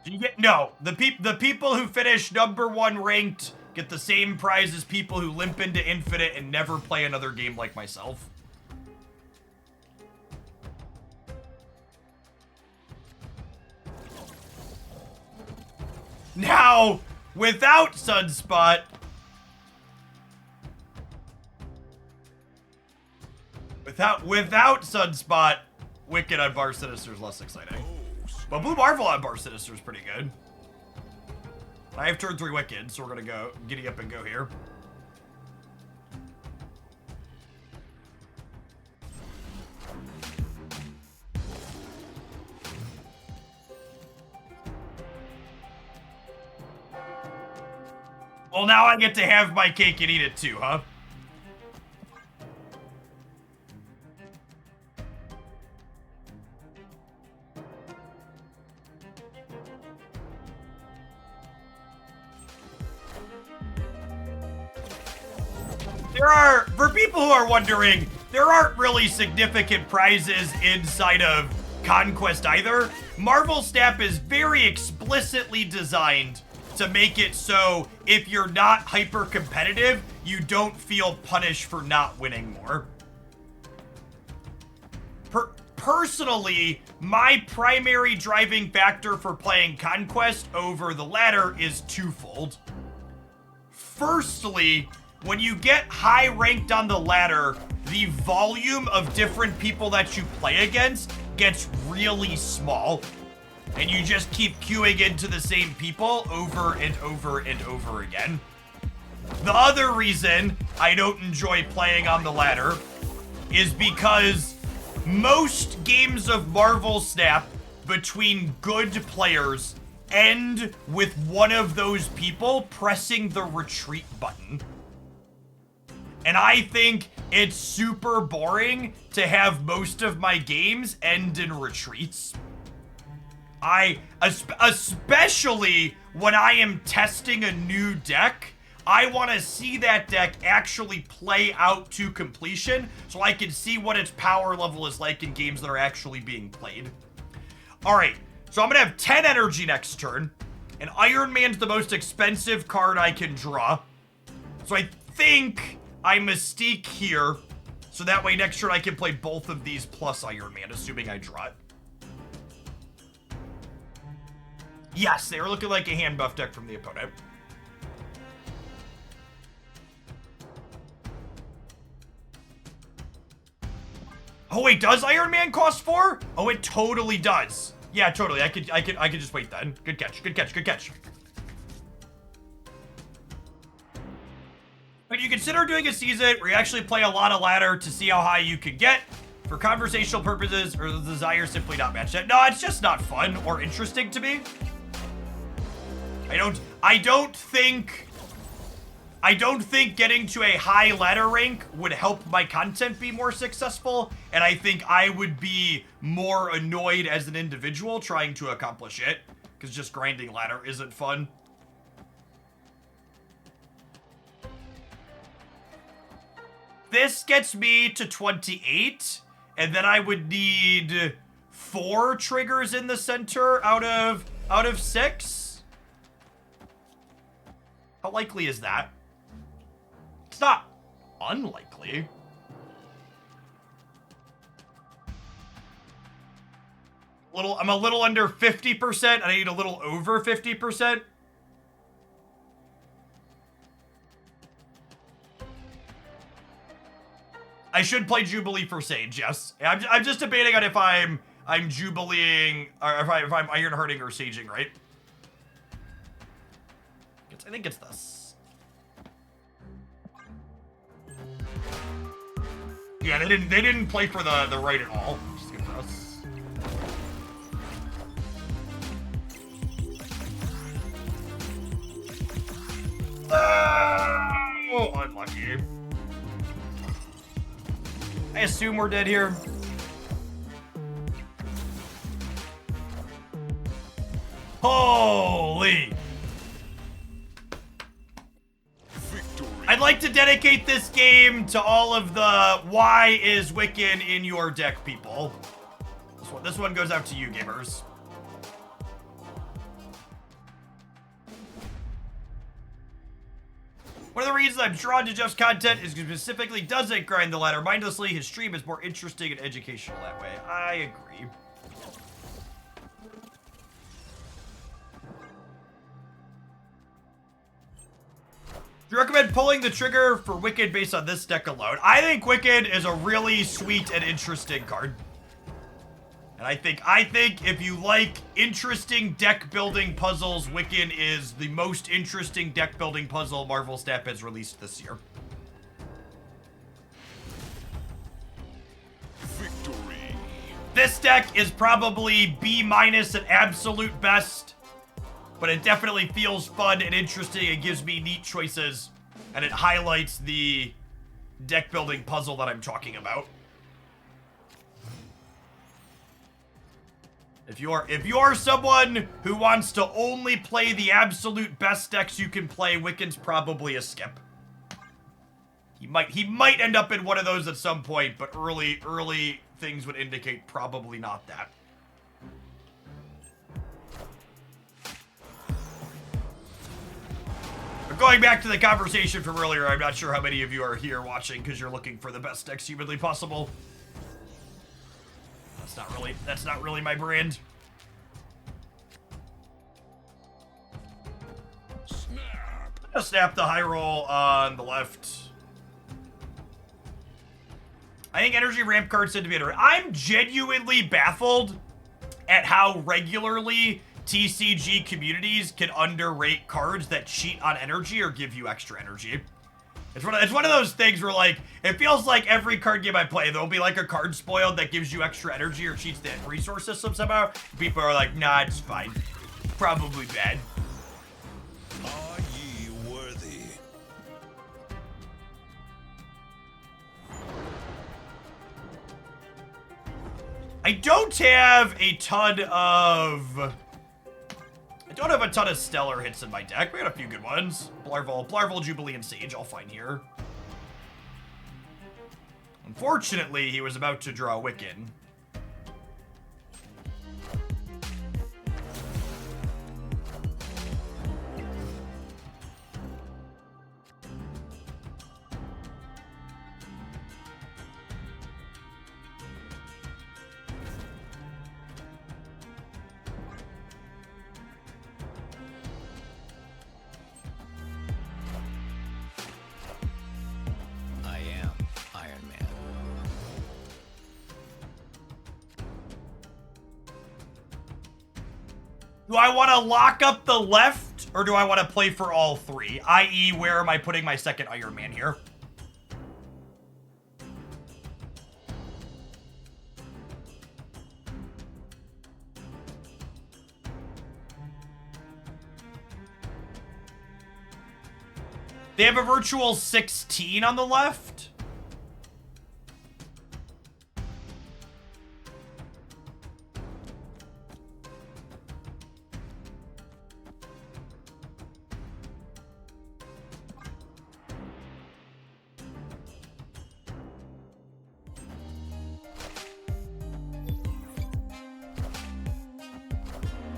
You get no. The people who finish #1 ranked get the same prize as people who limp into Infinite and never play another game like myself. Now, without Sunspot, without Sunspot, Wiccan on Bar Sinister is less exciting. But Blue Marvel on Bar Sinister is pretty good. I have turn 3 Wiccan, so we're gonna go giddy up and go here. Well, now I get to have my cake and eat it too, huh? For people who are wondering, there aren't really significant prizes inside of Conquest either. Marvel Snap is very explicitly designed to make it so if you're not hyper competitive, you don't feel punished for not winning more. Personally, my primary driving factor for playing Conquest over the ladder is twofold. Firstly, when you get high ranked on the ladder, the volume of different people that you play against gets really small. And you just keep queuing into the same people over and over and over again. The other reason I don't enjoy playing on the ladder is because most games of Marvel Snap between good players end with one of those people pressing the retreat button. And I think it's super boring to have most of my games end in retreats. Especially when I am testing a new deck, I want to see that deck actually play out to completion so I can see what its power level is like in games that are actually being played. All right, so I'm going to have 10 energy next turn, and Iron Man's the most expensive card I can draw. So I think I Mystique here, so that way next turn I can play both of these plus Iron Man, assuming I draw it. Yes, they were looking like a hand buff deck from the opponent. Oh wait, does Iron Man cost 4? Oh, it totally does. Yeah, totally. I could just wait then. Good catch. Good catch. Good catch. But you consider doing a season where you actually play a lot of ladder to see how high you can get for conversational purposes, or the desire simply not match that? No, it's just not fun or interesting to me. I don't think getting to a high ladder rank would help my content be more successful, and I think I would be more annoyed as an individual trying to accomplish it, because just grinding ladder isn't fun. This gets me to 28, and then I would need 4 triggers in the center out of 6. How likely is that? It's not unlikely. I'm a little under 50%. I need a little over 50%. I should play Jubilee for Sage, yes. I'm just debating on if I'm Jubileeing, or if I'm Iron Hearting or Saging, right? I think it's this. Yeah, they didn't play for the right at all. Just give it to us. Oh, unlucky. I assume we're dead here. Holy! I'd like to dedicate this game to all of the why is Wiccan in your deck people. This one goes out to you, gamers. One of the reasons I'm drawn to Jeff's content is because he specifically doesn't grind the ladder mindlessly. His stream is more interesting and educational that way. I agree. Do you recommend pulling the trigger for Wiccan based on this deck alone? I think Wiccan is a really sweet and interesting card. And I think if you like interesting deck building puzzles, Wiccan is the most interesting deck building puzzle Marvel Snap has released this year. Victory. This deck is probably B- at absolute best. But it definitely feels fun and interesting. It gives me neat choices. And it highlights the deck building puzzle that I'm talking about. If you are someone who wants to only play the absolute best decks you can play, Wiccan's probably a skip. He might end up in one of those at some point, but early things would indicate probably not that. Going back to the conversation from earlier, I'm not sure how many of you are here watching because you're looking for the best decks humanly possible. That's not really my brand. Snap the high roll on the left. I think energy ramp cards tend to be underrated. I'm genuinely baffled at how regularly TCG communities can underrate cards that cheat on energy or give you extra energy. It's one of those things where, like, it feels like every card game I play, there'll be, like, a card spoiled that gives you extra energy or cheats the resource system somehow. People are like, nah, it's fine. Probably bad. Are ye worthy? I don't have a ton of stellar hits in my deck. We got a few good ones. Blarval, Jubilee, and Sage, all fine here. Unfortunately, he was about to draw Wiccan. Do I want to lock up the left, or do I want to play for all three? I.e., where am I putting my second Iron Man here? They have a virtual 16 on the left.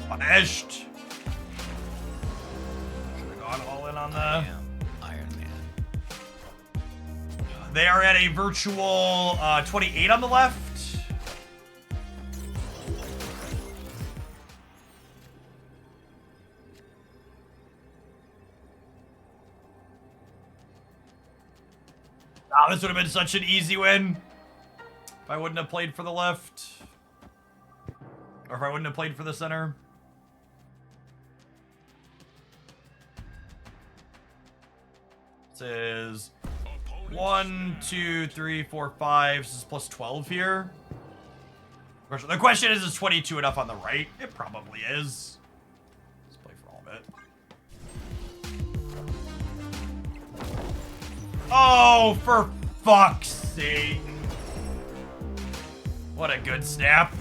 Punished. Should have gone all in on the Iron Man. They are at a virtual 28 on the left. This would have been such an easy win if I wouldn't have played for the left. Or if I wouldn't have played for the center. This is 1, 2, 3, 4, 5. This is plus 12 here. The question is 22 enough on the right? It probably is. Let's play for all of it. Oh, for fuck's sake. What a good snap.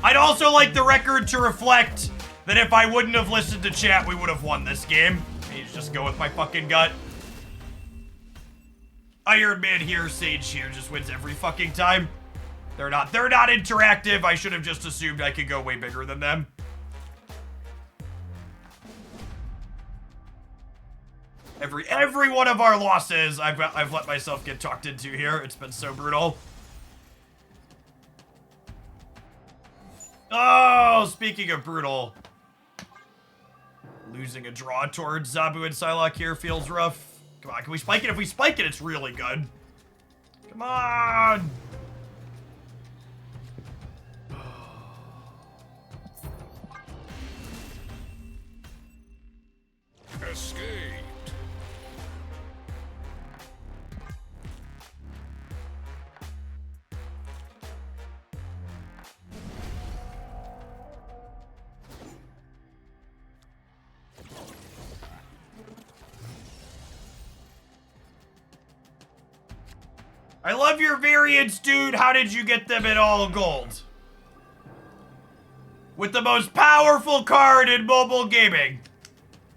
I'd also like the record to reflect that if I wouldn't have listened to chat, we would have won this game. I need to just go with my fucking gut. Iron Man here, Sage here just wins every fucking time. They're not interactive. I should have just assumed I could go way bigger than them. Every one of our losses, I've let myself get talked into here. It's been so brutal. Oh, speaking of brutal, losing a draw towards Zabu and Psylocke here feels rough. Come on, can we spike it? If we spike it, it's really good. Come on. Escaped. I love your variants, dude. How did you get them in all gold? With the most powerful card in mobile gaming.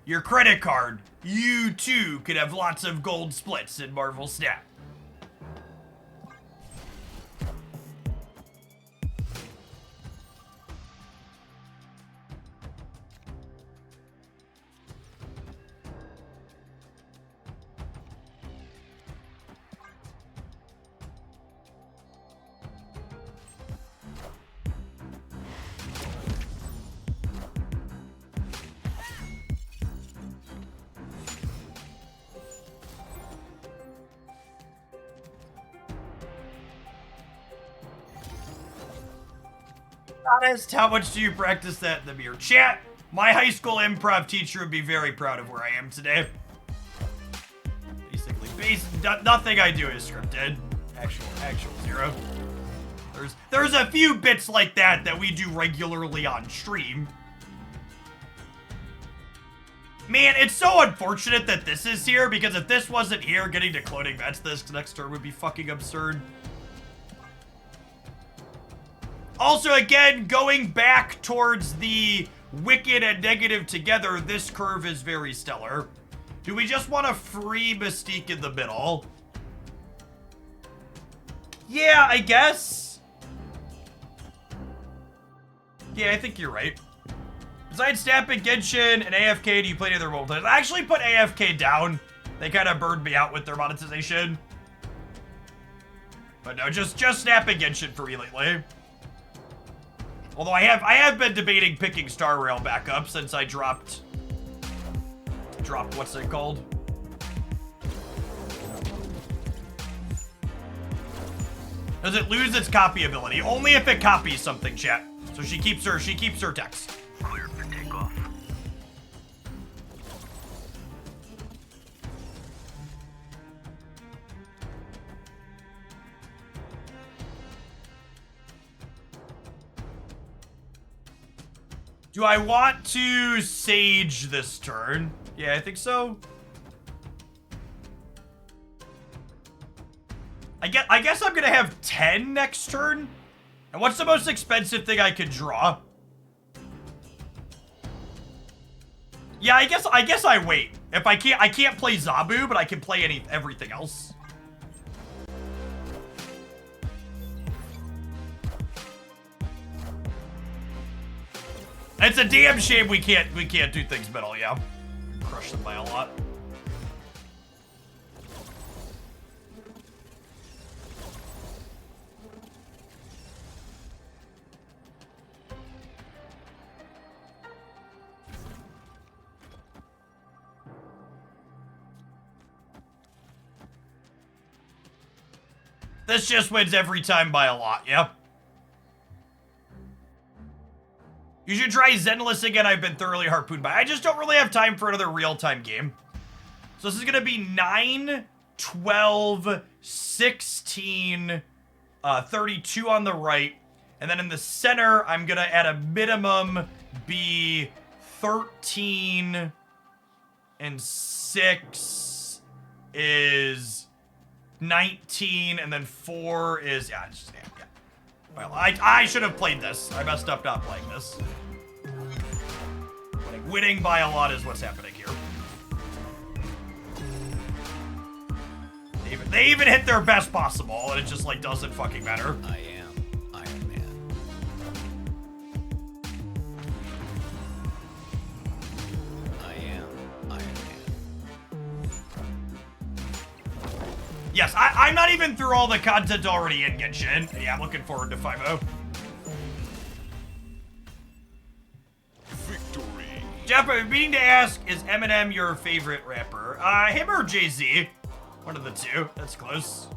Your credit card. You too could have lots of gold splits in Marvel Snap. Honest, how much do you practice that in the mirror? Chat, my high school improv teacher would be very proud of where I am today. Basically, nothing I do is scripted. Actual zero. There's a few bits like that we do regularly on stream. Man, it's so unfortunate that this is here, because if this wasn't here, getting to cloning vets this next turn would be fucking absurd. Also, again, going back towards the Wiccan and negative together, this curve is very stellar. Do we just want a free Mystique in the middle? Yeah, I guess. Yeah, I think you're right. Besides Snap and Genshin and AFK, do you play any other mobile titles? I actually put AFK down. They kind of burned me out with their monetization. But no, just Snap and Genshin for me lately. Although I have been debating picking Star Rail back up since I dropped what's it called? Does it lose its copy ability? Only if it copies something, chat. So she keeps her text. Clear for takeoff. Do I want to Sage this turn? Yeah, I think so. I guess I'm gonna have 10 next turn. And what's the most expensive thing I could draw? Yeah, I guess I wait. If I can't play Zabu, but I can play everything else. It's a damn shame we can't do things middle, yeah. Crush them by a lot. This just wins every time by a lot, yeah. You should try Zenless again. I've been thoroughly harpooned by. I just don't really have time for another real-time game. So this is going to be 9, 12, 16, 32 on the right. And then in the center, I'm going to, at a minimum, be 13 and 6 is 19. And then 4 is, yeah. Well, I should have played this. I messed up not playing this. Winning by a lot is what's happening here. They even hit their best possible, and it just, like, doesn't fucking matter. I am Iron Man. I am Iron Man. Yes, I'm not even through all the content already in Genshin. Yeah, I'm looking forward to 5.0. Victory. Jeff, I've been meaning to ask, is Eminem your favorite rapper? Him or Jay-Z? One of the two. That's close.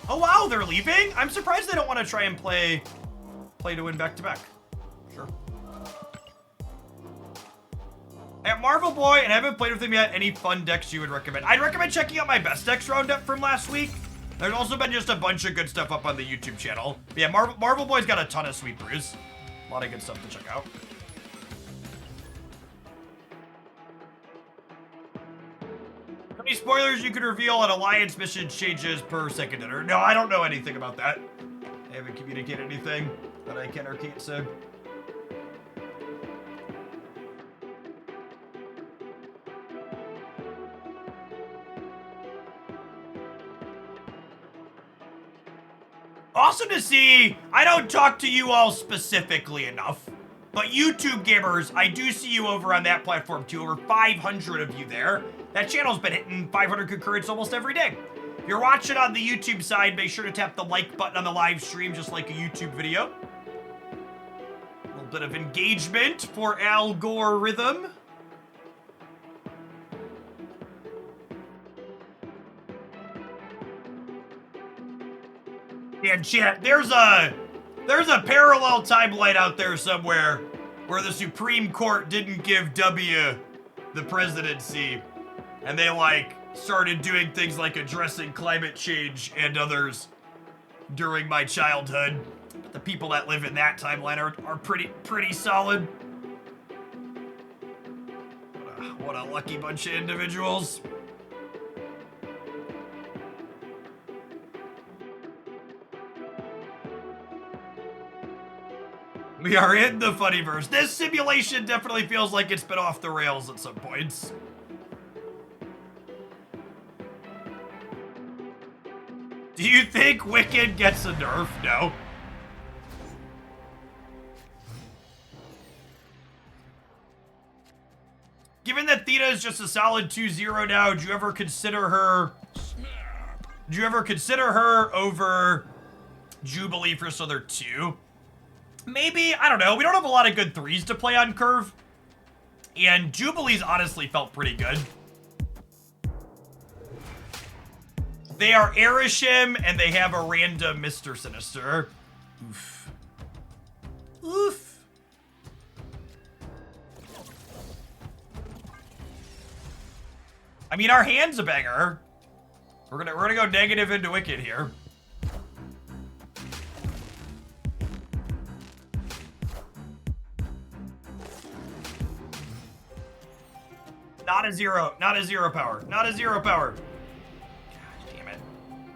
Oh, wow, they're leaving? I'm surprised they don't want to try and play to win back-to-back. Sure. At Marvel Boy, and I haven't played with him yet, any fun decks you would recommend? I'd recommend checking out my best decks roundup from last week. There's also been just a bunch of good stuff up on the YouTube channel. But yeah, Marvel Boy's got a ton of sweet brews. A lot of good stuff to check out. How many spoilers you could reveal on Alliance mission changes per second dinner? No, I don't know anything about that. They haven't communicated anything that I can or can't say. Awesome to see. I don't talk to you all specifically enough, but YouTube gamers, I do see you over on that platform too. Over 500 of you there. That channel's been hitting 500 concurrents almost every day. If you're watching on the YouTube side, make sure to tap the like button on the live stream, just like a YouTube video. A little bit of engagement for algorithm. And chat, there's a parallel timeline out there somewhere where the Supreme Court didn't give W the presidency, and they like started doing things like addressing climate change and others during my childhood. But the people that live in that timeline are pretty solid. What a lucky bunch of individuals. We are in the funnyverse. This simulation definitely feels like it's been off the rails at some points. Do you think Wiccan gets a nerf? No. Given that Theta is just a solid 2-0 now, do you ever consider her over Jubilee for Slither 2? Maybe, I don't know. We don't have a lot of good 3s to play on Curve. And Jubilee's honestly felt pretty good. They are Erishim, and they have a random Mr. Sinister. Oof. Oof. I mean, our hand's a banger. We're gonna go negative into Wicked here. Not a zero power. Not a zero power. God damn it.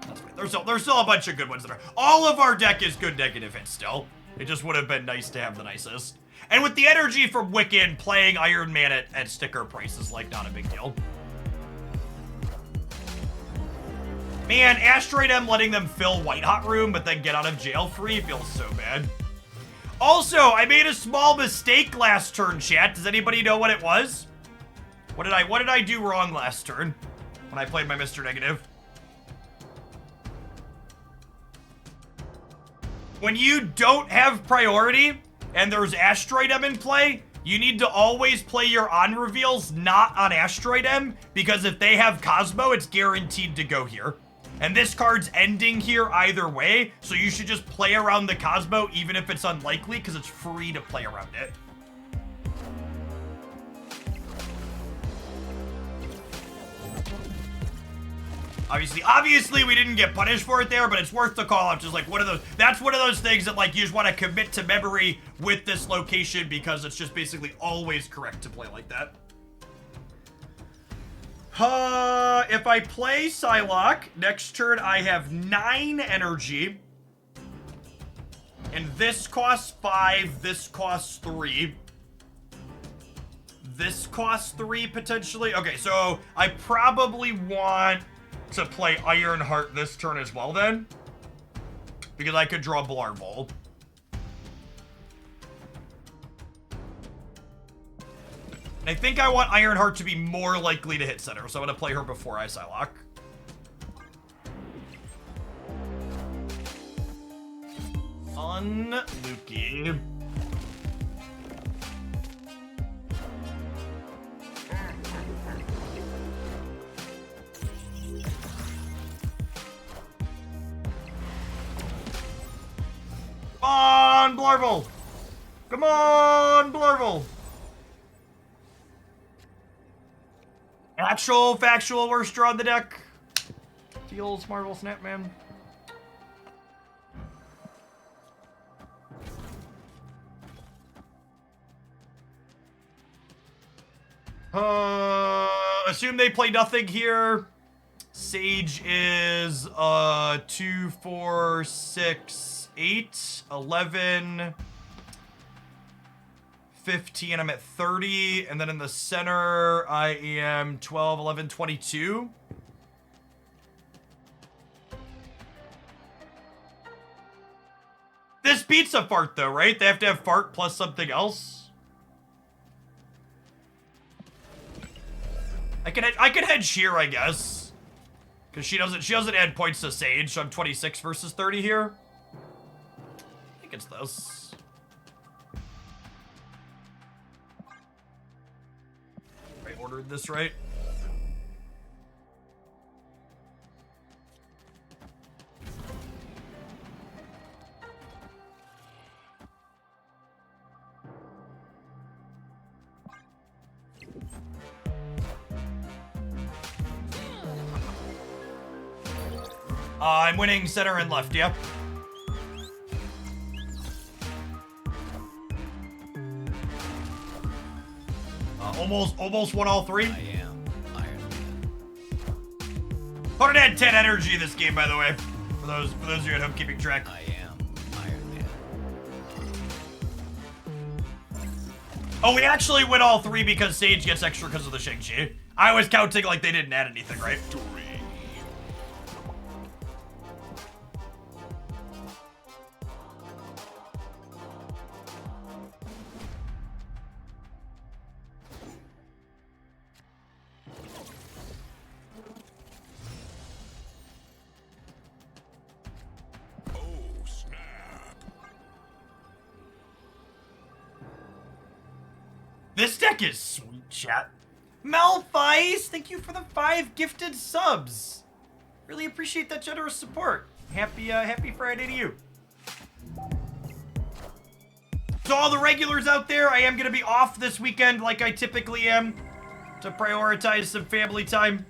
That's fine. There's still a bunch of good ones that are. All of our deck is good negative hits still. It just would have been nice to have the nicest. And with the energy from Wiccan, playing Iron Man at sticker price is like not a big deal. Man, Asteroid M letting them fill White Hot Room but then get out of jail free feels so bad. Also, I made a small mistake last turn, chat. Does anybody know what it was? What did I do wrong last turn when I played my Mr. Negative? When you don't have priority and there's Asteroid M in play, you need to always play your on reveals not on Asteroid M, because if they have Cosmo, it's guaranteed to go here. And this card's ending here either way, so you should just play around the Cosmo even if it's unlikely, because it's free to play around it. Obviously, we didn't get punished for it there, but it's worth the call out. Just like one of those, that's one of those things that like you just want to commit to memory with this location because it's just basically always correct to play like that. If I play Psylocke, next turn I have 9 energy. And this costs 5, this costs 3. This costs 3 potentially. Okay, so I probably want to play Ironheart this turn as well then, because I could draw Blarvel. I think I want Ironheart to be more likely to hit center, so I'm going to play her before I Psylocke. Fun Lukey. Come on, Blarvel! Come on, Blarvel! Actual, factual, worst draw on the deck. Deals, Marvel Snap, man. Assume they play nothing here. Sage is 2, 4, 6, 8, 11, 15. I'm at 30. And then in the center, I am 12, 11, 22. This beats a fart though, right? They have to have fart plus something else. I can hedge here, I guess. Because she doesn't add points to Sage, so I'm 26 versus 30 here. I think it's this. I ordered this right. I'm winning center and left, yeah. Almost won all three. I am Iron Man. Hunter had 10 energy this game, by the way. For those of you at home keeping track. I am Iron Man. Oh, we actually win all three because Sage gets extra because of the Shang-Chi. I was counting like they didn't add anything, right? This deck is sweet, chat. Malphite, thank you for the 5 gifted subs. Really appreciate that generous support. Happy Friday to you. To all the regulars out there, I am going to be off this weekend like I typically am to prioritize some family time.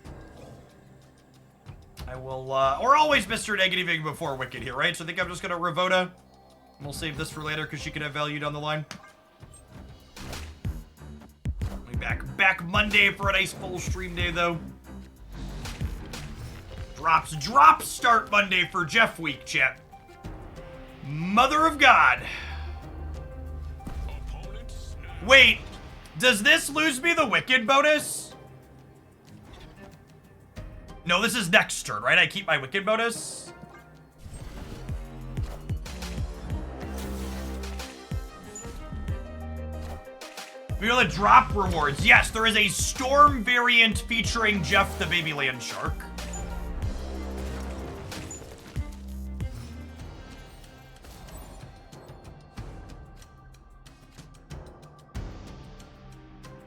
I will, or always Mr. Negativing before Wicked here, right? So I think I'm just going to Ravota. And we'll save this for later because she could have value down the line. Back Monday for a nice full stream day, though. Drops start Monday for Jeff week, chat. Mother of God. Wait, does this lose me the Wicked bonus? No, this is next turn, right? I keep my Wicked bonus. We know the drop rewards. Yes, there is a Storm variant featuring Jeff the Baby Land Shark.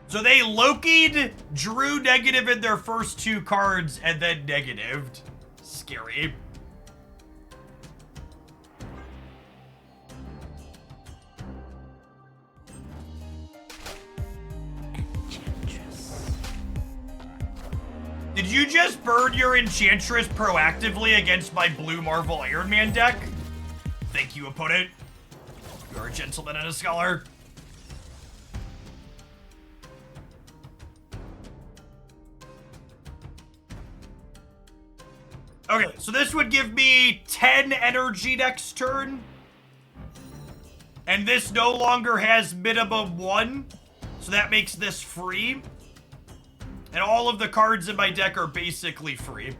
So they Loki'd, drew negative in their first 2 cards, and then negatived. Scary. Did you just burn your Enchantress proactively against my blue Marvel Iron Man deck? Thank you, opponent. You are a gentleman and a scholar. Okay, so this would give me 10 energy next turn. And this no longer has minimum 1. So that makes this free. And all of the cards in my deck are basically free.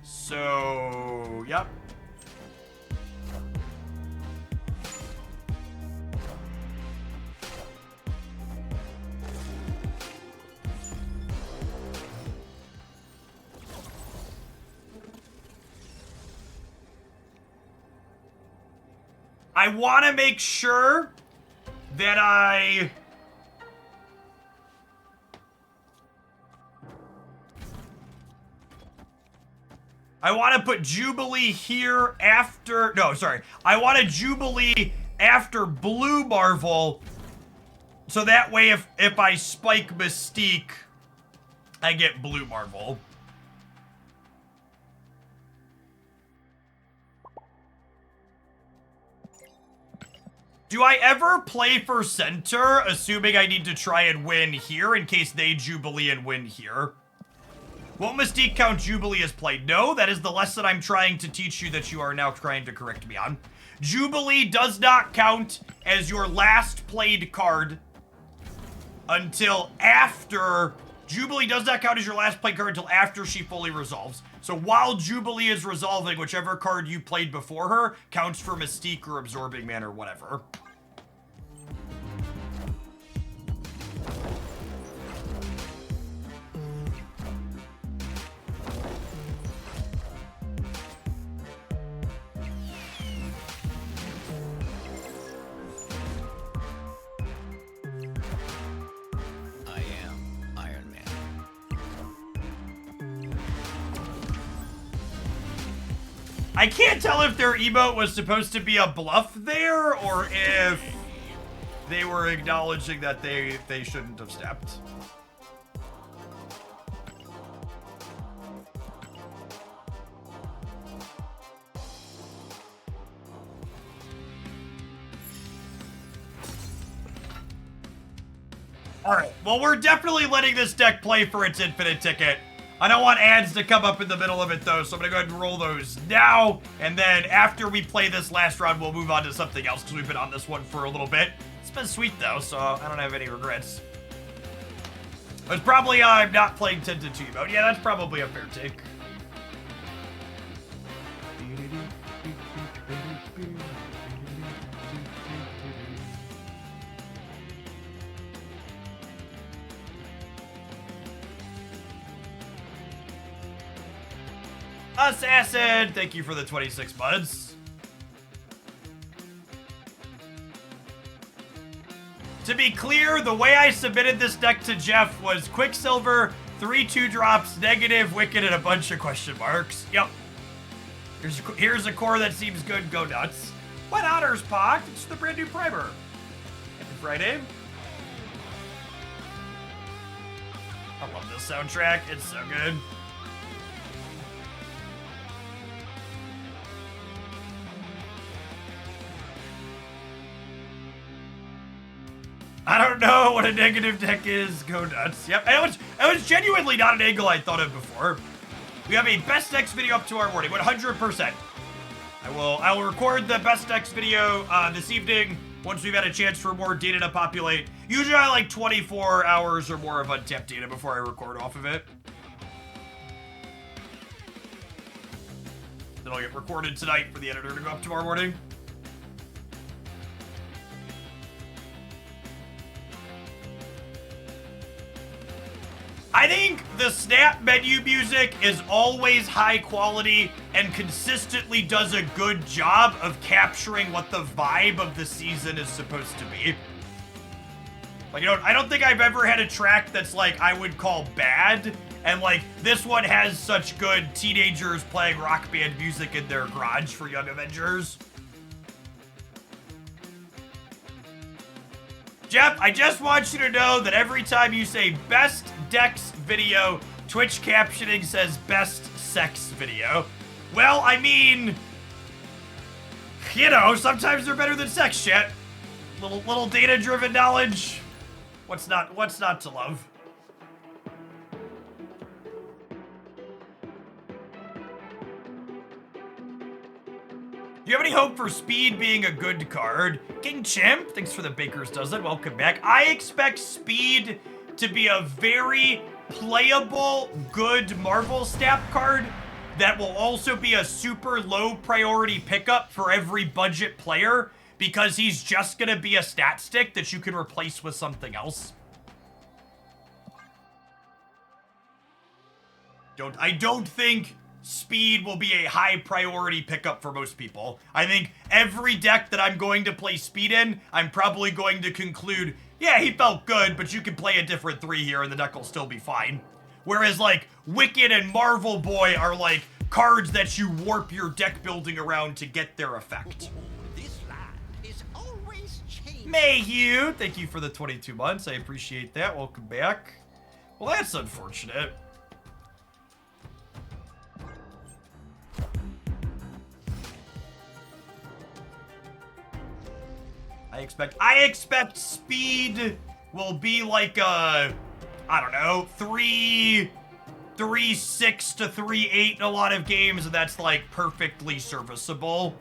So, yep. I want to make sure that I want to put Jubilee here after... No, sorry. I want a Jubilee after Blue Marvel, so that way if I spike Mystique, I get Blue Marvel. Do I ever play for center, assuming I need to try and win here in case they Jubilee and win here? Won't Mystique count Jubilee as played? No, that is the lesson I'm trying to teach you that you are now trying to correct me on. Jubilee does not count as your last played card until after... Jubilee does not count as your last played card until after she fully resolves. So while Jubilee is resolving, whichever card you played before her counts for Mystique or Absorbing Man or whatever. I can't tell if their emote was supposed to be a bluff there, or if they were acknowledging that they shouldn't have stepped. Alright, well, we're definitely letting this deck play for its infinite ticket. I don't want ads to come up in the middle of it, though, so I'm going to go ahead and roll those now. And then after we play this last round, we'll move on to something else, because we've been on this one for a little bit. It's been sweet, though, so I don't have any regrets. It's probably I'm not playing 10 to 2 mode. Yeah, that's probably a fair take. Assassin, thank you for the 26 buds. To be clear, the way I submitted this deck to Jeff was Quicksilver, 3 2-drops, negative, Wiccan, and a bunch of question marks. Yep. Here's a core that seems good, go nuts. What honors, Pock? It's the brand new primer. Happy Friday. I love this soundtrack, it's so good. I don't know what a negative deck is. Go nuts. Yep, and it was genuinely not an angle I thought of before. We have a best decks video up tomorrow morning, 100%. I will record the best decks video this evening once we've had a chance for more data to populate. Usually I like 24 hours or more of untapped data before I record off of it. Then I'll get recorded tonight for the editor to go up tomorrow morning. I think the Snap menu music is always high quality and consistently does a good job of capturing what the vibe of the season is supposed to be. Like, you know, I don't think I've ever had a track that's like I would call bad, and like this one has such good teenagers playing rock band music in their garage for Young Avengers. Jeff, I just want you to know that every time you say best decks video, Twitch captioning says best sex video. Well, I mean, you know, sometimes they're better than sex chat. Little data-driven knowledge. What's not to love? Do you have any hope for Speed being a good card? King Chimp, thanks for the Baker's Dozen. Welcome back. I expect Speed to be a very playable, good Marvel Snap card that will also be a super low priority pickup for every budget player because he's just going to be a stat stick that you can replace with something else. I don't think speed will be a high priority pickup for most people. I think every deck that I'm going to play speed in, I'm probably going to conclude, yeah, he felt good, but you can play a different 3 here and the deck will still be fine. Whereas, like, Wiccan and Marvel Boy are, like, cards that you warp your deck building around to get their effect. This land is always changing. Mayhew, thank you for the 22 months. I appreciate that. Welcome back. Well, that's unfortunate. I expect speed will be like a, I don't know, 3-6 to 3-8 in a lot of games, and that's like perfectly serviceable.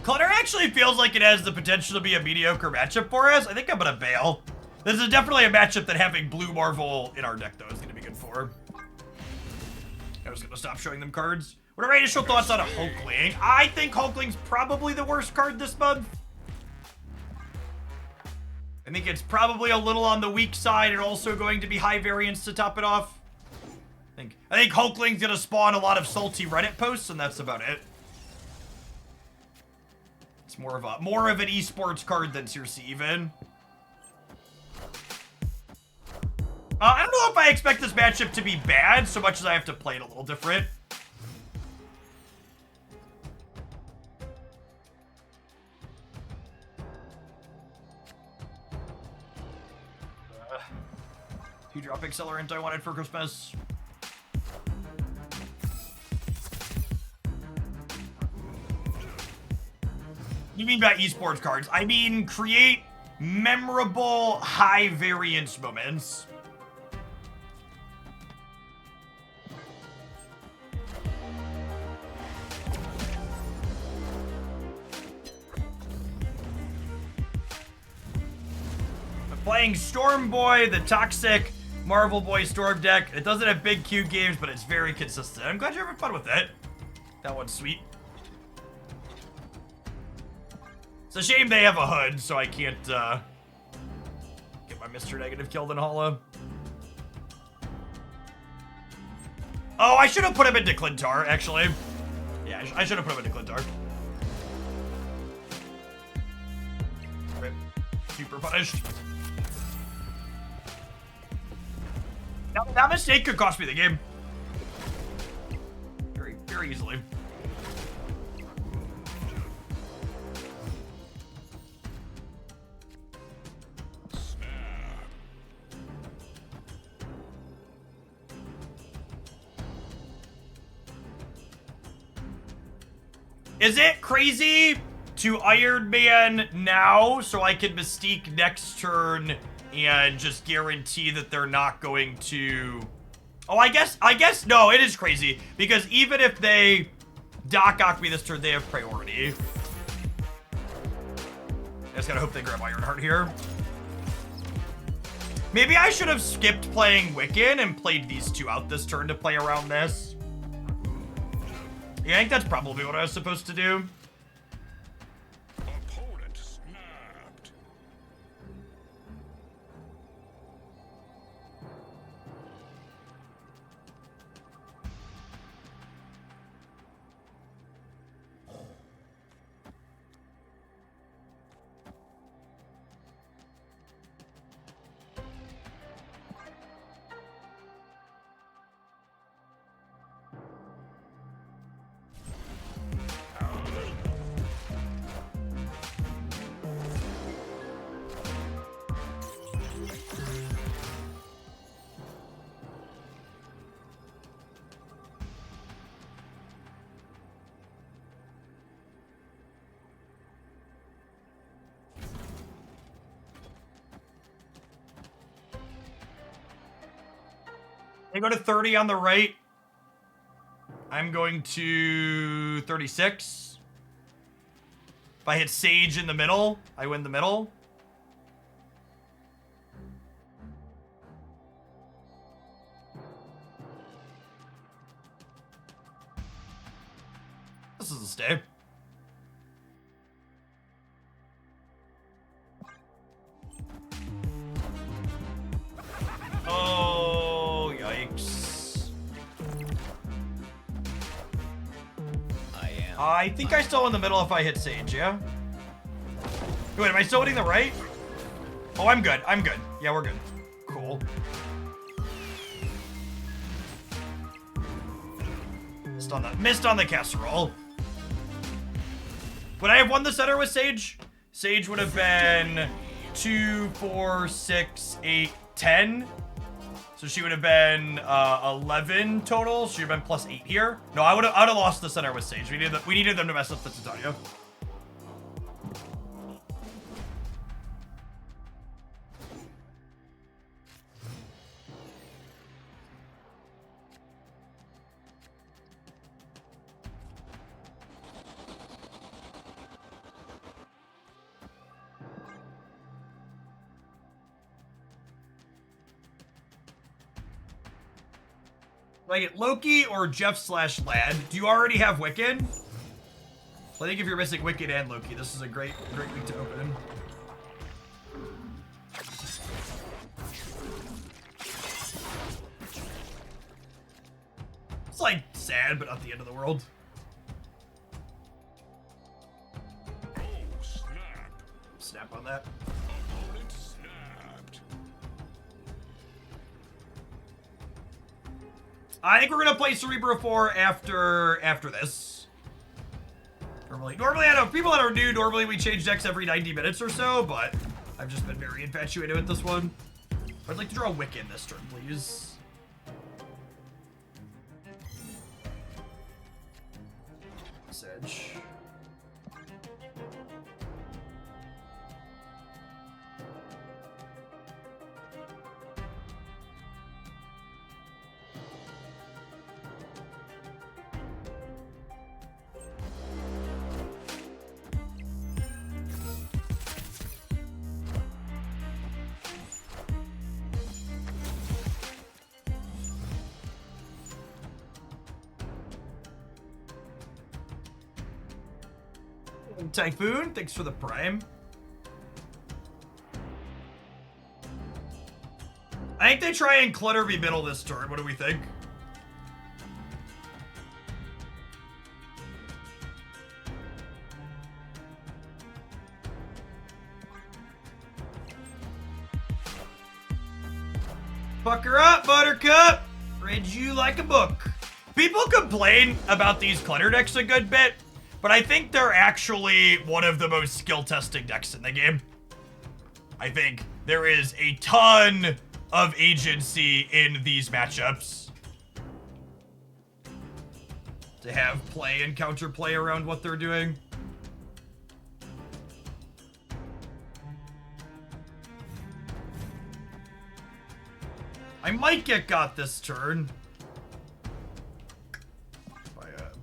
Clutter actually feels like it has the potential to be a mediocre matchup for us. I think I'm gonna bail. This is definitely a matchup that having blue Marvel in our deck, though, is gonna be good for. I was gonna stop showing them cards. What are my initial thoughts on a Hulkling? I think Hulkling's probably the worst card this month. I think it's probably a little on the weak side and also going to be high variance to top it off. I think Hulkling's gonna spawn a lot of salty Reddit posts, and that's about it. It's more of an esports card than Circe even. I don't know if I expect this matchup to be bad so much as I have to play it a little different. Two-drop accelerant I wanted for Christmas. You mean by esports cards? I mean create memorable high variance moments. I'm playing Storm Boy, the toxic Marvel Boy Storm deck. It doesn't have big Q games, but it's very consistent. I'm glad you're having fun with it. That one's sweet. It's a shame they have a hood, so I can't get my Mr. Negative killed in Hollow. Oh, I should have put him into Clintar, actually. Yeah, I should have put him into Clintar. Rip. Super punished. Now, that mistake could cost me the game. Very, very easily. Is it crazy to Iron Man now so I can Mystique next turn and just guarantee that they're not going to... Oh, I guess no, it is crazy because even if they Doc Ock me this turn, they have priority. I just gotta hope they grab Ironheart here. Maybe I should have skipped playing Wiccan and played these two out this turn to play around this. Yeah, I think that's probably what I was supposed to do. Opponent snapped. They go to 30 on the right. I'm going to 36. If I hit Sage in the middle, I win the middle. This is a stay. Oh, yikes. I think I still in the middle if I hit Sage, yeah? Wait, am I still hitting the right? Oh, I'm good. I'm good. Yeah, we're good. Cool. Missed on the casserole. Would I have won the center with Sage? Sage would have been 2, 4, 6, 8, 10. So she would have been 11 total. She would have been plus 8 here. No, I would have lost the center with Sage. We needed them to mess up the Titania. Like it Loki or Jeff/Lad? Do you already have Wiccan? Well, I think if you're missing Wiccan and Loki, this is a great week to open. It's like sad, but not the end of the world. Oh, snap. Snap on that. Opponent snapped. I think we're gonna play Cerebro 4 after this. Normally I know people that are new, normally we change decks every 90 minutes or so, but I've just been very infatuated with this one. I'd like to draw Wiccan this turn, please. Sedge. Typhoon, thanks for the prime. I think they try and Clutter me middle this turn. What do we think? Fuck her up, Buttercup! Read you like a book. People complain about these Clutter decks a good bit, but I think they're actually one of the most skill-testing decks in the game. I think there is a ton of agency in these matchups to have play and counterplay around what they're doing. I might get got this turn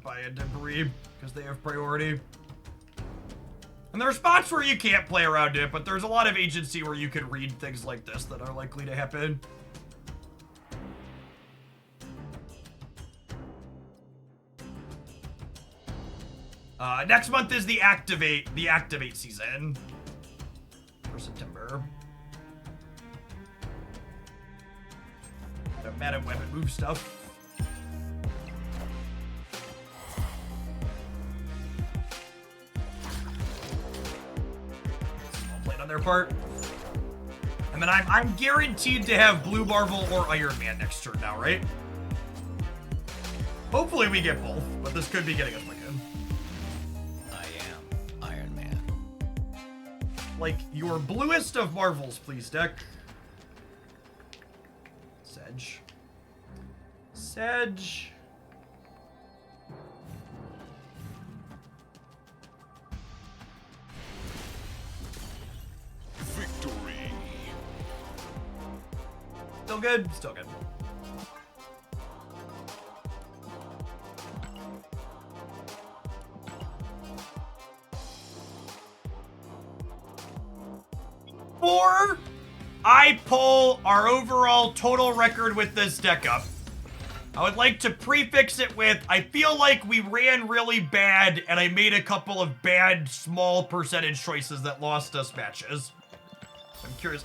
by a BREW because they have priority. And there are spots where you can't play around it, but there's a lot of agency where you can read things like this that are likely to happen. Next month is the activate season for September. Madam Weapon move stuff. Played on their part. And then I'm guaranteed to have Blue Marvel or Iron Man next turn now, right? Hopefully we get both, but this could be getting us Wiccan. I am Iron Man. Like your bluest of Marvels, please, deck. Sedge. Sedge. Victory. Still good? Still good. I pull our overall total record with this deck up. I would like to prefix it with, I feel like we ran really bad and I made a couple of bad small percentage choices that lost us matches.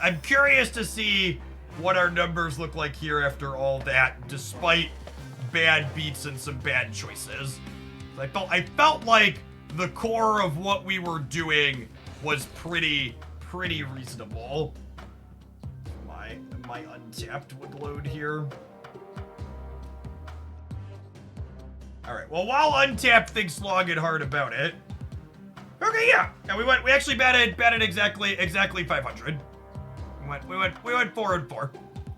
I'm curious to see what our numbers look like here after all that, despite bad beats and some bad choices. I felt like the core of what we were doing was pretty reasonable. My untapped would load here. All right. Well, while untapped thinks long and hard about it. Okay, yeah. And we actually batted exactly 500. We went 4 and 4.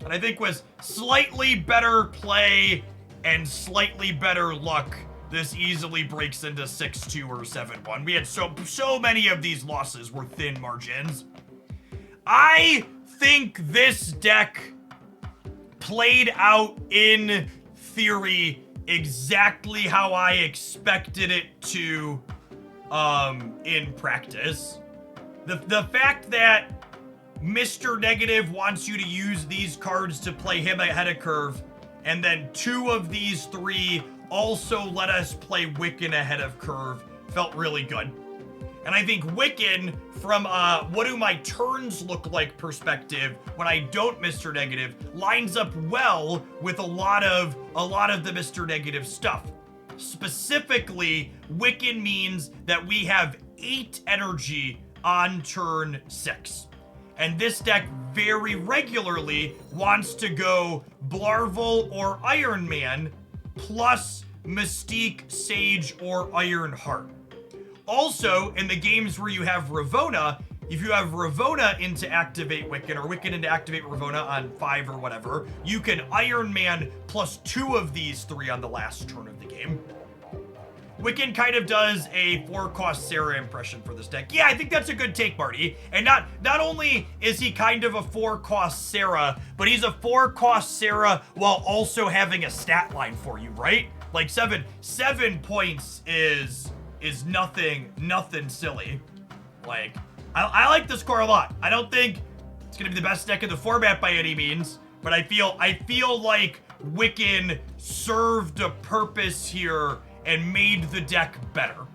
And I think was slightly better play and slightly better luck. This easily breaks into 6-2 or 7-1. We had so many of these losses were thin margins. I think this deck played out in theory exactly how I expected it to in practice. The fact that Mr. Negative wants you to use these cards to play him ahead of curve, and then 2 of these 3 also let us play Wiccan ahead of curve felt really good. And I think Wiccan, from what do my turns look like perspective when I don't Mr. Negative, lines up well with a lot of the Mr. Negative stuff. Specifically, Wiccan means that we have 8 energy on turn 6. And this deck very regularly wants to go Blarvel or Iron Man plus Mystique, Sage, or Iron Heart. Also, in the games where you have Ravona, if you have Ravona into activate Wiccan or Wiccan into activate Ravona on 5 or whatever, you can Iron Man plus 2 of these 3 on the last turn of the game. Wiccan kind of does a 4-cost Sarah impression for this deck. Yeah, I think that's a good take, Marty. And not only is he kind of a 4-cost Sarah, but he's a 4-cost Sarah while also having a stat line for you, right? Like 7 points is nothing silly. Like, I like this core a lot. I don't think it's gonna be the best deck in the format by any means, but I feel like Wiccan served a purpose here and made the deck better.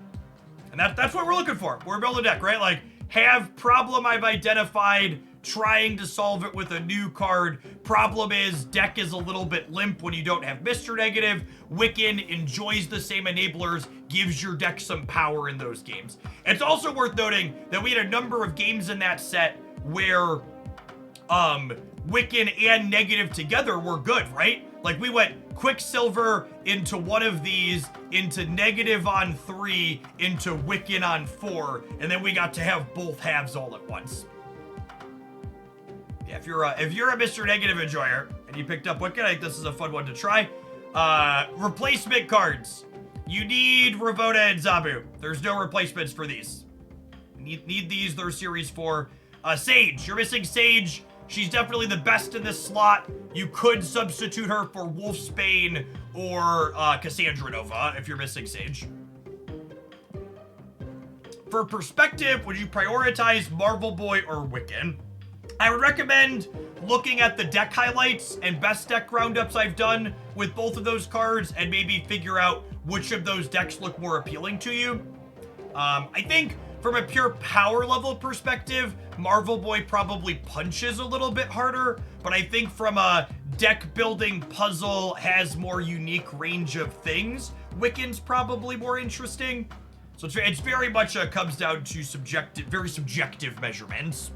And that's what we're looking for. We're building a deck, right? Like, have problem I've identified, trying to solve it with a new card. Problem is, deck is a little bit limp when you don't have Mr. Negative. Wiccan enjoys the same enablers, gives your deck some power in those games. It's also worth noting that we had a number of games in that set where Wiccan and Negative together were good, right? Like, we went Quicksilver into one of these, into Negative on 3, into Wiccan on 4, and then we got to have both halves all at once. Yeah, if you're a Mr. Negative enjoyer and you picked up Wiccan, I think this is a fun one to try. Replacement cards. You need Ravona and Zabu. There's no replacements for these. Need these. They're series 4. Sage. You're missing Sage. She's definitely the best in this slot. You could substitute her for Wolfsbane or Cassandra Nova if you're missing Sage. For perspective, would you prioritize Marvel Boy or Wiccan? I would recommend looking at the deck highlights and best deck roundups I've done with both of those cards and maybe figure out which of those decks look more appealing to you. I think from a pure power level perspective, Marvel Boy probably punches a little bit harder, but I think from a deck building puzzle has more unique range of things, Wiccan's probably more interesting. So it's very much comes down to very subjective measurements.